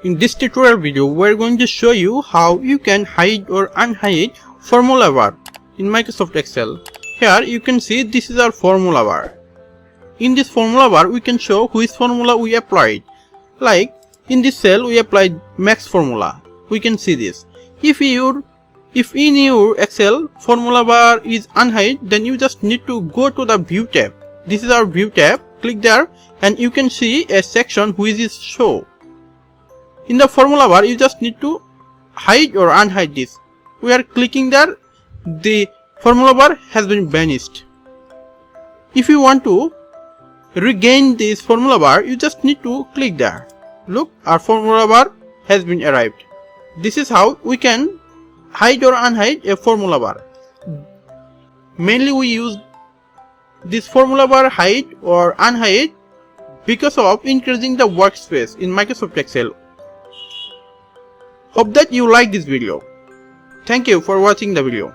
In this tutorial video, we are going to show you how you can hide or unhide formula bar in Microsoft Excel. Here you can see this is our formula bar. In this formula bar, we can show which formula we applied. Like in this cell, we applied max formula. We can see this. If in your Excel formula bar is unhide, then you just need to go to the View tab. This is our View tab. Click there, and you can see a section which is show. In the formula bar, you just need to hide or unhide this. We are clicking there, the formula bar has been vanished. If you want to regain this formula bar, you just need to click there. Look, our formula bar has been arrived. This is how we can hide or unhide a formula bar. Mainly we use this formula bar hide or unhide because of increasing the workspace in Microsoft Excel. Hope that you like this video. Thank you for watching the video.